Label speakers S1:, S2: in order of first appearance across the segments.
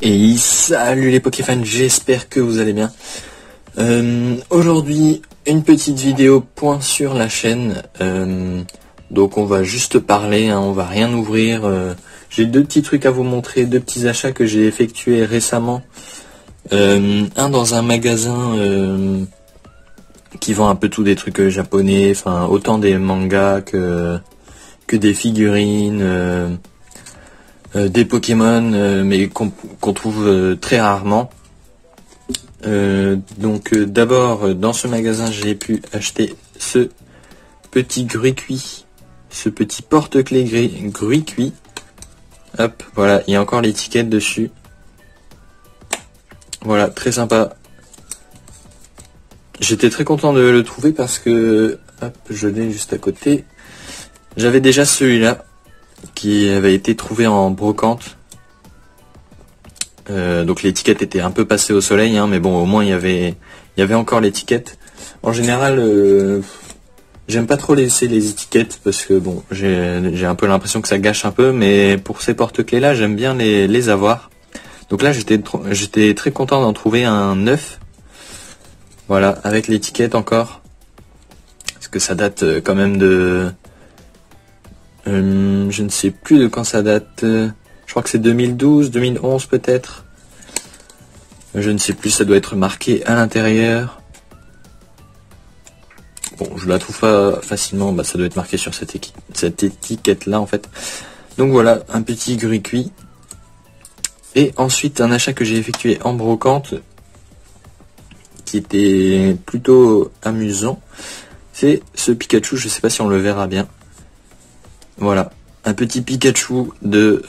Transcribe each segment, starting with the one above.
S1: Et salut les Pokéfans, j'espère que vous allez bien. Aujourd'hui, une petite vidéo point sur la chaîne. Donc on va juste parler, hein, on va rien ouvrir. J'ai deux petits trucs à vous montrer, deux petits achats que j'ai effectués récemment. Un dans un magasin qui vend un peu tout des trucs japonais, enfin autant des mangas que des figurines. Des Pokémon, mais qu'on trouve très rarement. D'abord, dans ce magasin, j'ai pu acheter ce petit Gruicui, ce petit porte-clés Gruicui. Hop, voilà, il y a encore l'étiquette dessus. Voilà, très sympa. J'étais très content de le trouver parce que, hop, je l'ai juste à côté. J'avais déjà celui-là, qui avait été trouvé en brocante. Donc l'étiquette était un peu passée au soleil, hein, mais bon, au moins il y avait encore l'étiquette. En général, j'aime pas trop laisser les étiquettes parce que bon, j'ai un peu l'impression que ça gâche un peu, mais pour ces porte-clés là, j'aime bien les avoir. Donc là, j'étais très content d'en trouver un neuf. Voilà, avec l'étiquette encore, parce que ça date quand même de... je ne sais plus de quand ça date. Je crois que c'est 2012, 2011 peut-être. Je ne sais plus, ça doit être marqué à l'intérieur. Bon, je la trouve pas facilement, bah ça doit être marqué sur cette étiquette là en fait. Donc voilà, un petit Gruicui. Et ensuite un achat que j'ai effectué en brocante, qui était plutôt amusant. C'est ce Pikachu, je sais pas si on le verra bien. Voilà, un petit Pikachu de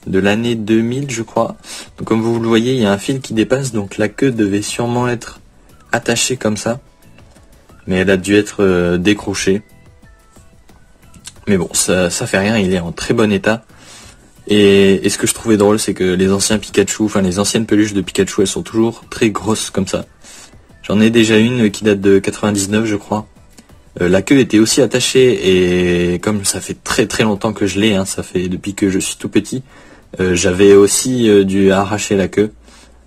S1: l'année 2000 je crois. Donc comme vous le voyez, il y a un fil qui dépasse, donc la queue devait sûrement être attachée comme ça. Mais elle a dû être décrochée. Mais bon, ça fait rien, il est en très bon état. Et ce que je trouvais drôle, c'est que les anciens Pikachu, enfin les anciennes peluches de Pikachu, elles sont toujours très grosses comme ça. J'en ai déjà une qui date de 99 je crois. La queue était aussi attachée et comme ça fait très très longtemps que je l'ai, hein, ça fait depuis que je suis tout petit, j'avais aussi dû arracher la queue.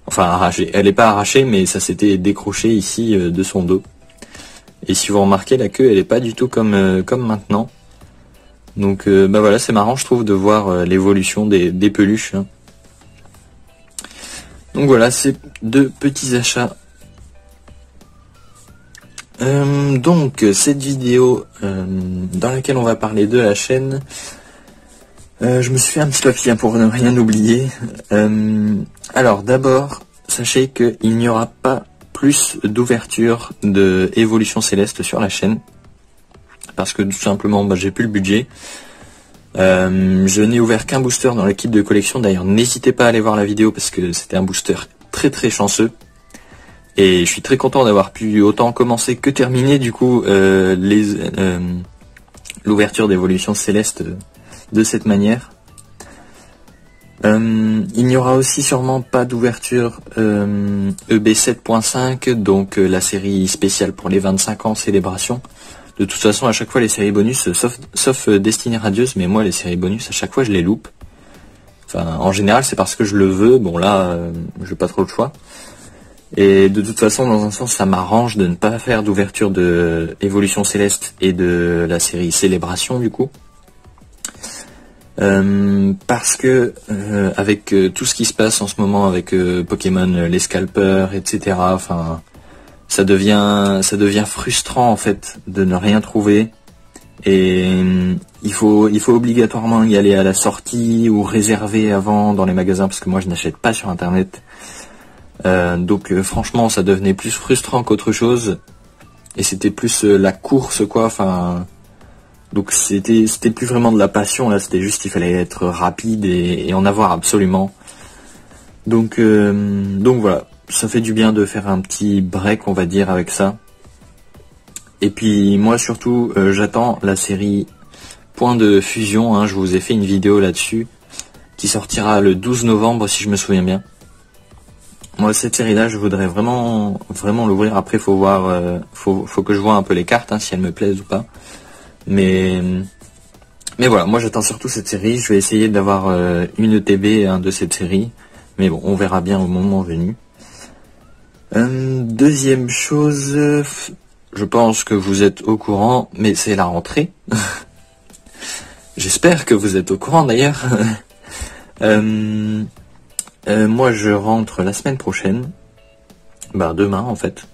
S1: Enfin arracher, elle n'est pas arrachée mais ça s'était décroché ici de son dos. Et si vous remarquez, la queue elle est pas du tout comme maintenant. Donc bah voilà, c'est marrant je trouve de voir l'évolution des peluches. Hein. Donc voilà, c'est deux petits achats. Donc cette vidéo dans laquelle on va parler de la chaîne, je me suis fait un petit papier pour ne rien oublier. Alors d'abord, sachez qu'il n'y aura pas plus d'ouverture de Évolution Céleste sur la chaîne, parce que tout simplement bah, j'ai plus le budget. Je n'ai ouvert qu'un booster dans le kit de collection, d'ailleurs n'hésitez pas à aller voir la vidéo parce que c'était un booster très très chanceux. Et je suis très content d'avoir pu autant commencer que terminer du coup l'ouverture d'Évolution Céleste de cette manière. Il n'y aura aussi sûrement pas d'ouverture EB 7.5, donc la série spéciale pour les 25 ans célébration. De toute façon à chaque fois les séries bonus, sauf Destinée Radieuse, mais moi les séries bonus à chaque fois je les loupe. Enfin en général c'est parce que je le veux, bon là j'ai pas trop le choix. Et de toute façon, dans un sens, ça m'arrange de ne pas faire d'ouverture de Évolution Céleste et de la série Célébration, du coup. Parce que, avec tout ce qui se passe en ce moment avec Pokémon, les scalpers, etc., enfin, ça devient frustrant, en fait, de ne rien trouver. Et il faut obligatoirement y aller à la sortie ou réserver avant dans les magasins, parce que moi, je n'achète pas sur Internet. Donc franchement ça devenait plus frustrant qu'autre chose et c'était plus la course quoi, enfin donc c'était plus vraiment de la passion là, c'était juste il fallait être rapide et en avoir absolument. Donc voilà, ça fait du bien de faire un petit break on va dire avec ça. Et puis moi surtout j'attends la série Point de Fusion, hein, je vous ai fait une vidéo là-dessus qui sortira le 12 novembre si je me souviens bien. Moi cette série là je voudrais vraiment l'ouvrir. Après faut voir, faut que je vois un peu les cartes hein, si elles me plaisent ou pas. Mais Mais voilà, moi j'attends surtout cette série. Je vais essayer d'avoir une ETB de cette série. Mais bon, on verra bien au moment venu. Deuxième chose, je pense que vous êtes au courant, mais c'est la rentrée. J'espère que vous êtes au courant d'ailleurs. Moi je rentre la semaine prochaine. Demain en fait.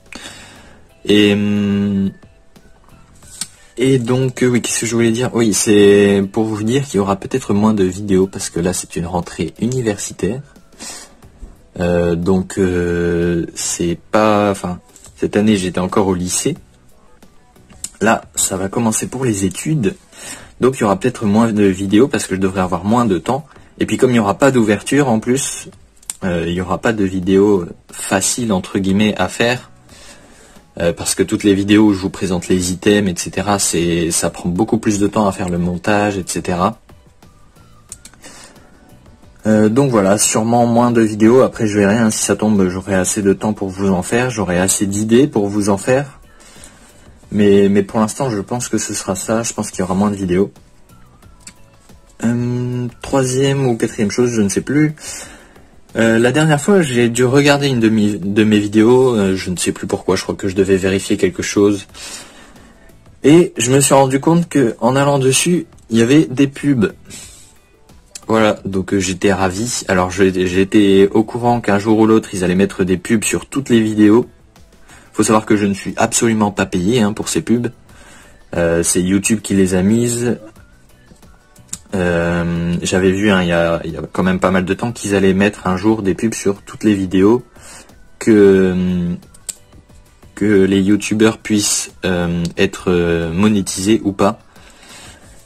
S1: Et donc, oui, qu'est-ce que je voulais dire? Oui, c'est pour vous dire qu'il y aura peut-être moins de vidéos, parce que là, c'est une rentrée universitaire. Donc, c'est pas... Enfin, cette année, j'étais encore au lycée. Là, ça va commencer pour les études. Donc, il y aura peut-être moins de vidéos, parce que je devrais avoir moins de temps. Et puis, comme il n'y aura pas d'ouverture, en plus, il n'y aura pas de vidéos faciles, entre guillemets, à faire. Parce que toutes les vidéos où je vous présente les items, etc., ça prend beaucoup plus de temps à faire le montage, etc. Donc voilà, sûrement moins de vidéos. Après, je verrai, hein, si ça tombe, j'aurai assez de temps pour vous en faire, j'aurai assez d'idées pour vous en faire. Mais pour l'instant, je pense que ce sera ça. Je pense qu'il y aura moins de vidéos. Troisième ou quatrième chose, je ne sais plus. La dernière fois, j'ai dû regarder une de mes vidéos, je ne sais plus pourquoi, je crois que je devais vérifier quelque chose. Et je me suis rendu compte que en allant dessus, il y avait des pubs. Voilà, donc j'étais ravi. Alors j'étais au courant qu'un jour ou l'autre, ils allaient mettre des pubs sur toutes les vidéos. Faut savoir que je ne suis absolument pas payé pour ces pubs. C'est YouTube qui les a mises. J'avais vu il y a quand même pas mal de temps qu'ils allaient mettre un jour des pubs sur toutes les vidéos, que les youtubeurs puissent être monétisés ou pas,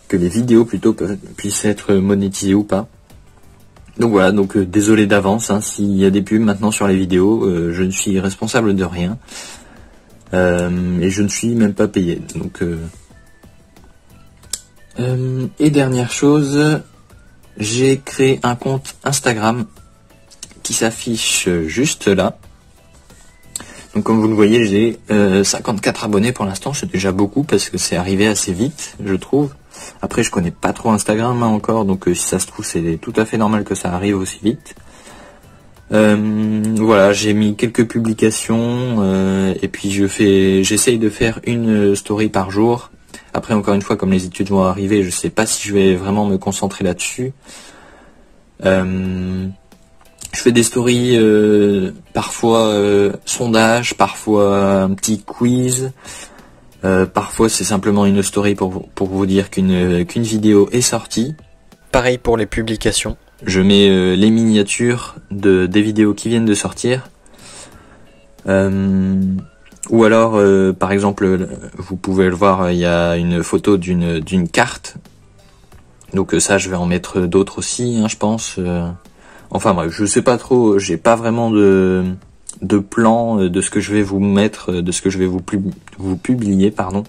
S1: que les vidéos plutôt puissent être monétisées ou pas. Donc voilà, donc désolé d'avance s'il y a des pubs maintenant sur les vidéos, je ne suis responsable de rien et je ne suis même pas payé. Donc et dernière chose, j'ai créé un compte Instagram qui s'affiche juste là. Donc comme vous le voyez, j'ai 54 abonnés pour l'instant, c'est déjà beaucoup parce que c'est arrivé assez vite, je trouve. Après, je connais pas trop Instagram encore, donc si ça se trouve, c'est tout à fait normal que ça arrive aussi vite. Voilà, j'ai mis quelques publications et puis j'essaye de faire une story par jour. Après, encore une fois, comme les études vont arriver, je sais pas si je vais vraiment me concentrer là-dessus. Je fais des stories, parfois sondage, parfois un petit quiz. Parfois, c'est simplement une story pour vous dire qu'une vidéo est sortie. Pareil pour les publications. Je mets les miniatures des vidéos qui viennent de sortir. Ou alors, par exemple, vous pouvez le voir, il y a une photo d'une carte. Donc ça, je vais en mettre d'autres aussi, je pense. Enfin bref, je sais pas trop, j'ai pas vraiment de plan de ce que je vais vous mettre, de ce que je vais vous publier, pardon.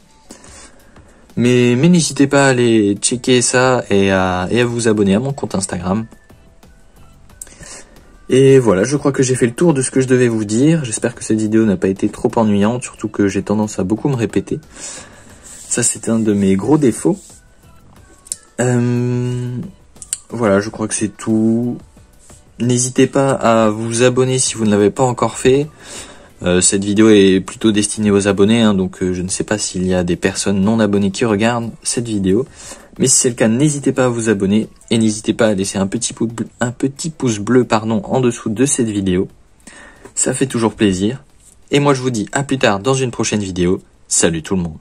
S1: Mais n'hésitez pas à aller checker ça et à vous abonner à mon compte Instagram. Et voilà, je crois que j'ai fait le tour de ce que je devais vous dire. J'espère que cette vidéo n'a pas été trop ennuyante, surtout que j'ai tendance à beaucoup me répéter. Ça, c'est un de mes gros défauts. Voilà, je crois que c'est tout. N'hésitez pas à vous abonner si vous ne l'avez pas encore fait. Cette vidéo est plutôt destinée aux abonnés, donc je ne sais pas s'il y a des personnes non abonnées qui regardent cette vidéo. Mais si c'est le cas, n'hésitez pas à vous abonner et n'hésitez pas à laisser un petit pouce bleu en dessous de cette vidéo. Ça fait toujours plaisir. Et moi je vous dis à plus tard dans une prochaine vidéo. Salut tout le monde.